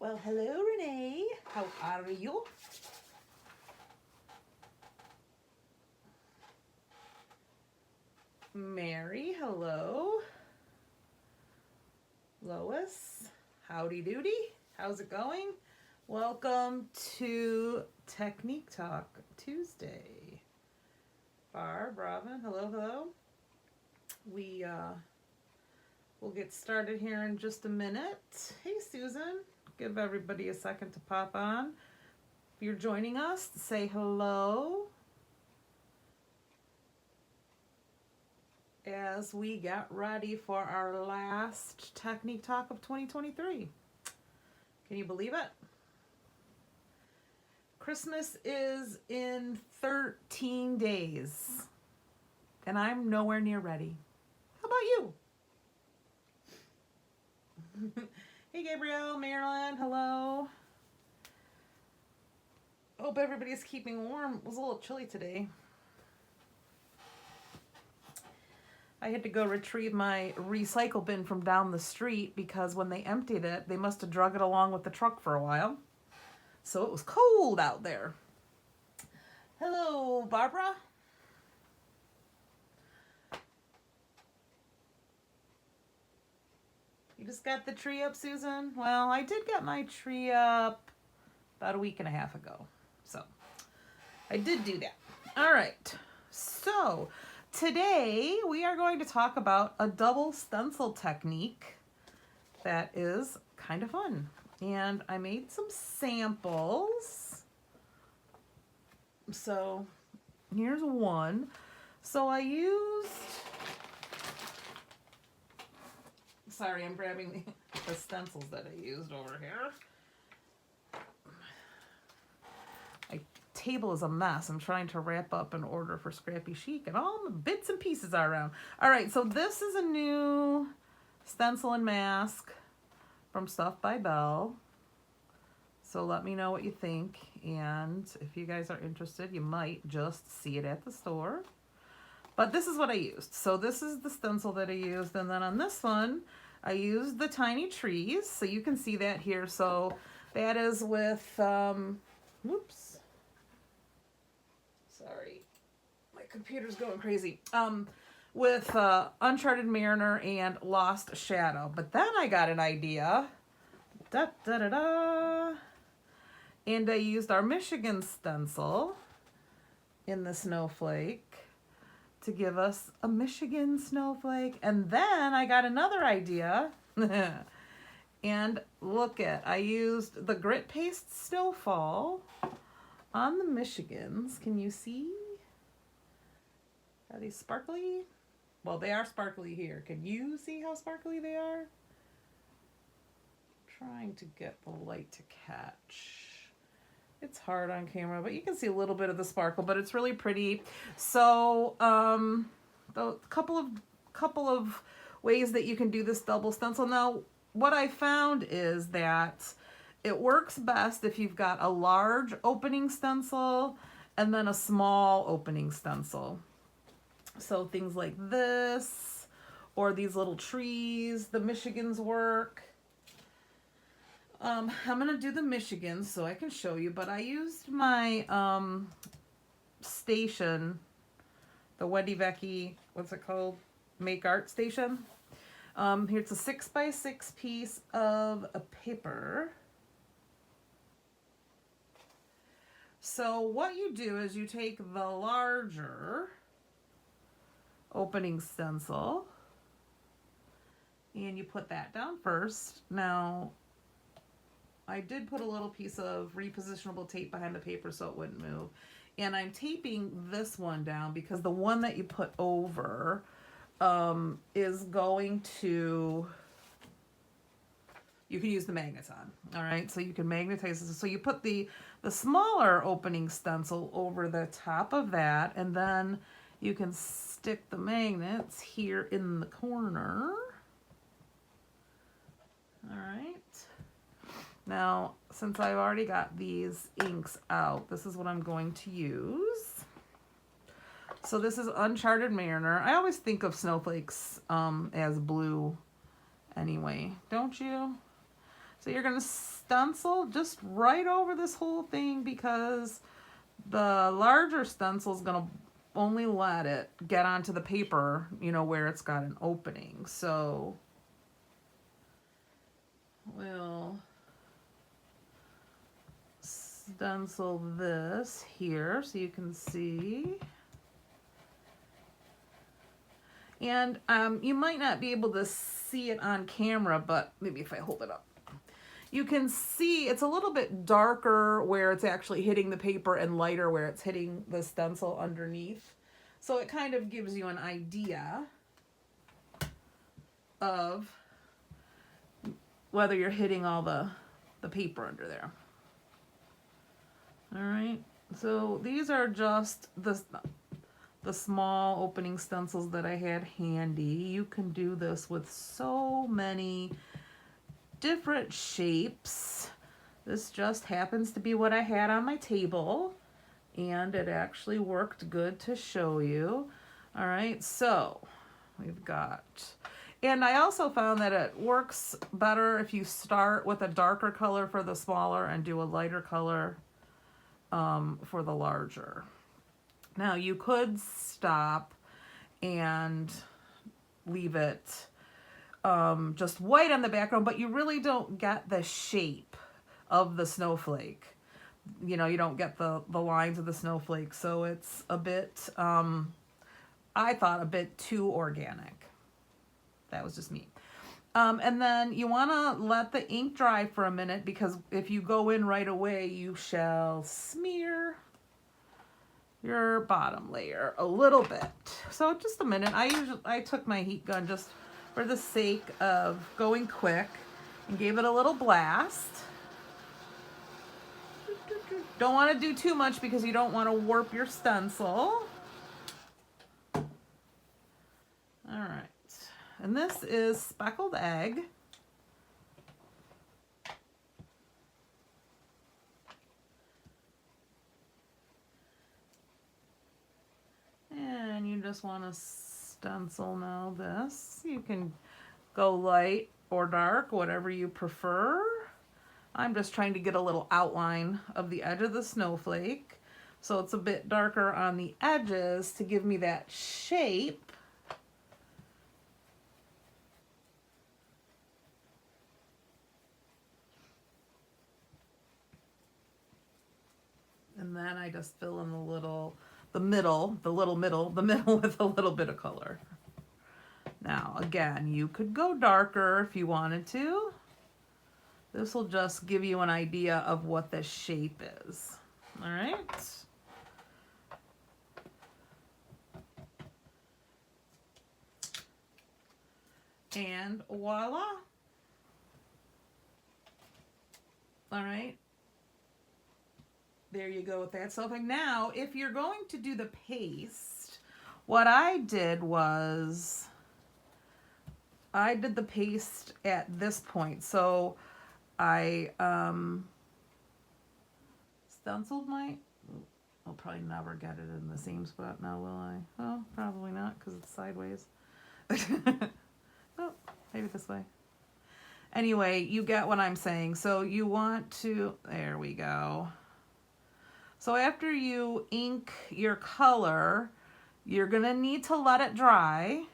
Well, hello, Renee. How are you? Mary, hello. Lois, howdy doody. How's it going? Welcome to Technique Talk Tuesday. Barb, Robin, hello. We'll get started here in just a minute. Hey, Susan. Give everybody a second to pop on. If you're joining us, say hello as we get ready for our last Technique Talk of 2023. Can you believe it? Christmas is in 13 days, and I'm nowhere near ready. How about you? Hey, Gabrielle, Marilyn, hello. Hope everybody's keeping warm. It was a little chilly today. I had to go retrieve my recycle bin from down the street because when they emptied it, they must have drug it along with the truck for a while. So it was cold out there. Hello, Barbara. You just got the tree up, Susan? Well, I did get my tree up about a week and a half ago. So I did do that. All right. So today we are going to talk about a double stencil technique that is kind of fun. And I made some samples. So here's one. So I used, sorry, I'm grabbing the stencils that I used over here. My table is a mess. I'm trying to wrap up an order for Scrappy Chic and all the bits and pieces are around. All right, so this is a new stencil and mask from Stuff by Belle. So let me know what you think, and if you guys are interested, you might just see it at the store. But this is what I used. So this is the stencil that I used, and then on this one, I used the tiny trees, so you can see that here. So that is with, whoops. Sorry, my computer's going crazy. With Uncharted Mariner and Lost Shadow. But then I got an idea. And I used our Michigan stencil in the snowflake to give us a Michigan snowflake. And then I got another idea. And look I used the grit paste snowfall on the Michigans. Can you see? Are they sparkly? Well, they are sparkly here. Can you see how sparkly they are? Trying to get the light to catch. It's hard on camera, but you can see a little bit of the sparkle, but it's really pretty. So, the couple of ways that you can do this double stencil. Now, what I found is that it works best if you've got a large opening stencil and then a small opening stencil. So things like this, or these little trees, the Michigans work. I'm going to do the Michigan so I can show you, but I used my station, the Wendy Vecchi, what's it called? Make Art Station. Here's a 6x6 piece of a paper. So what you do is you take the larger opening stencil and you put that down first. Now, I did put a little piece of repositionable tape behind the paper so it wouldn't move. And I'm taping this one down because the one that you put over is going to, you can use the magnets on. All right, so you can magnetize this. So you put the smaller opening stencil over the top of that, and then you can stick the magnets here in the corner. All right. Now, since I've already got these inks out, this is what I'm going to use. So this is Uncharted Mariner. I always think of snowflakes as blue anyway, don't you? So you're going to stencil just right over this whole thing because the larger stencil is going to only let it get onto the paper, you know, where it's got an opening. So we'll stencil this here so you can see. And you might not be able to see it on camera, but maybe if I hold it up. You can see it's a little bit darker where it's actually hitting the paper and lighter where it's hitting the stencil underneath. So it kind of gives you an idea of whether you're hitting all the paper under there. All right, so these are just the small opening stencils that I had handy. You can do this with so many different shapes. This just happens to be what I had on my table, and it actually worked good to show you. All right, so we've got, and I also found that it works better if you start with a darker color for the smaller and do a lighter color for the larger. Now you could stop and leave it just white on the background, but you really don't get the shape of the snowflake. You know, you don't get the lines of the snowflake, so it's a bit, I thought, a bit too organic. That was just me. And then you want to let the ink dry for a minute, because if you go in right away, you shall smear your bottom layer a little bit. So just a minute. I took my heat gun just for the sake of going quick and gave it a little blast. Don't want to do too much because you don't want to warp your stencil. All right. And this is speckled egg. And you just want to stencil now this. You can go light or dark, whatever you prefer. I'm just trying to get a little outline of the edge of the snowflake, so it's a bit darker on the edges to give me that shape. And then I just fill in the middle with a little bit of color. Now, again, you could go darker if you wanted to. This will just give you an idea of what the shape is. All right. And voila. All right. There you go with that. So now, if you're going to do the paste, what I did was I did the paste at this point. So I stenciled I'll probably never get it in the same spot now, will I? Well, probably not, because it's sideways. Oh, maybe this way. Anyway, you get what I'm saying. So you want to, there we go. So after you ink your color, you're gonna need to let it dry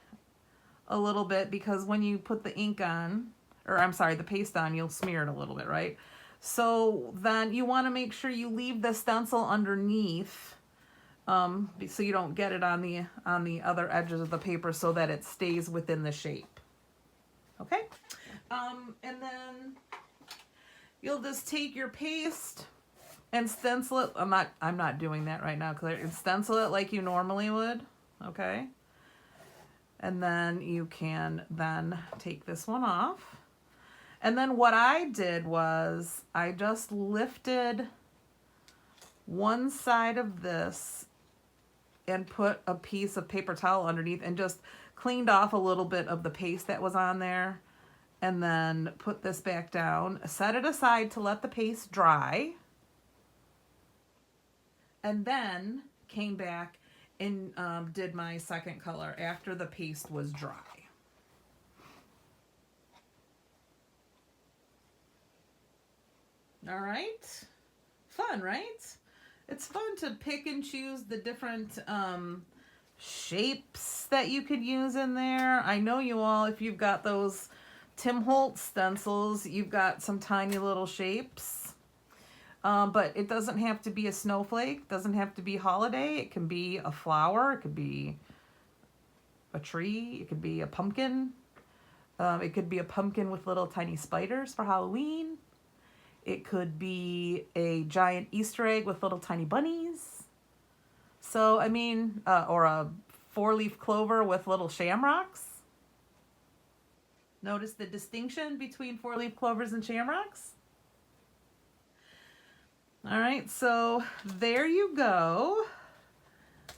a little bit, because when you put the ink on, or I'm sorry, the paste on, you'll smear it a little bit, right? So then you want to make sure you leave the stencil underneath, so you don't get it on the other edges of the paper, so that it stays within the shape. Okay, and then you'll just take your paste and stencil it. I'm not doing that right now, because stencil it like you normally would. Okay, and then you can then take this one off. And then what I did was I just lifted one side of this and put a piece of paper towel underneath and just cleaned off a little bit of the paste that was on there, and then put this back down, set it aside to let the paste dry, and then came back and did my second color after the paste was dry. All right. Fun, right? It's fun to pick and choose the different shapes that you could use in there. I know you all, if you've got those Tim Holtz stencils, you've got some tiny little shapes. But it doesn't have to be a snowflake, doesn't have to be holiday. It can be a flower, it could be a tree, it could be a pumpkin. It could be a pumpkin with little tiny spiders for Halloween. It could be a giant Easter egg with little tiny bunnies. So, I mean, or a 4-leaf clover with little shamrocks. Notice the distinction between 4-leaf clovers and shamrocks? All right, so there you go.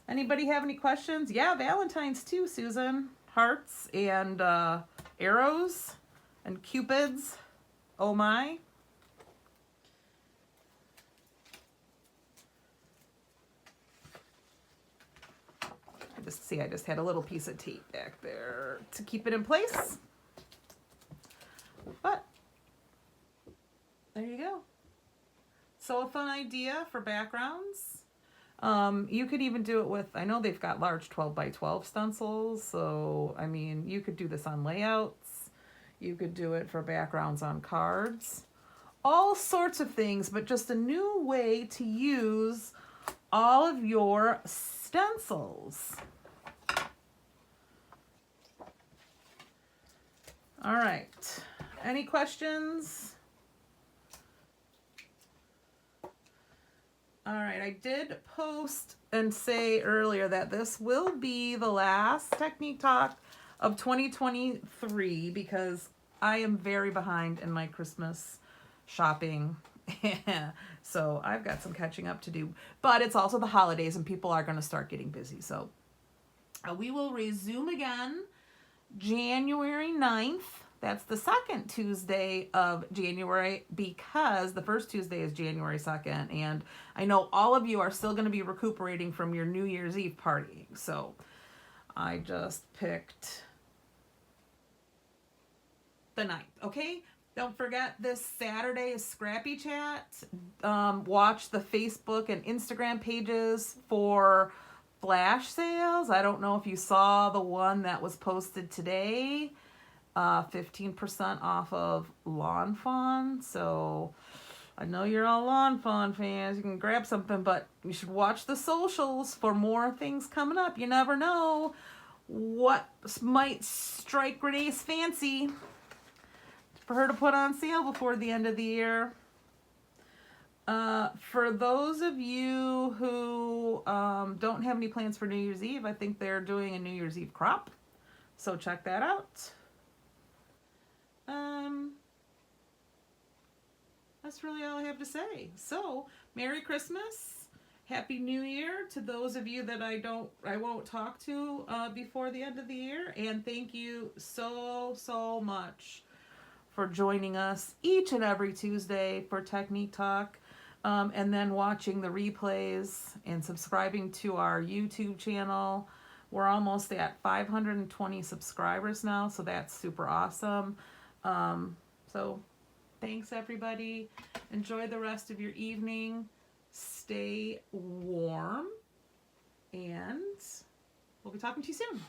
Anybody have any questions? Yeah, Valentine's too, Susan. Hearts and arrows and cupids. Oh my. I just had a little piece of tape back there to keep it in place. But there you go. So a fun idea for backgrounds. You could even do it with, I know they've got large 12x12 stencils, so I mean, you could do this on layouts. You could do it for backgrounds on cards. All sorts of things, but just a new way to use all of your stencils. All right, any questions? All right, I did post and say earlier that this will be the last Technique Talk of 2023 because I am very behind in my Christmas shopping. So I've got some catching up to do, but it's also the holidays and people are going to start getting busy. So we will resume again January 9th. That's the second Tuesday of January because the first Tuesday is January 2nd. And I know all of you are still going to be recuperating from your New Year's Eve partying. So I just picked the 9th, okay? Don't forget this Saturday is Scrappy Chat. Watch the Facebook and Instagram pages for flash sales. I don't know if you saw the one that was posted today. 15% off of Lawn Fawn. So I know you're all Lawn Fawn fans. You can grab something, but you should watch the socials for more things coming up. You never know what might strike Renee's fancy for her to put on sale before the end of the year. For those of you who don't have any plans for New Year's Eve, I think they're doing a New Year's Eve crop. So check that out. That's really all I have to say. So, Merry Christmas, Happy New Year to those of you that I won't talk to before the end of the year, and thank you so much for joining us each and every Tuesday for Technique Talk, and then watching the replays and subscribing to our YouTube channel. We're almost at 520 subscribers now, so that's super awesome. So thanks everybody. Enjoy the rest of your evening. Stay warm, and we'll be talking to you soon.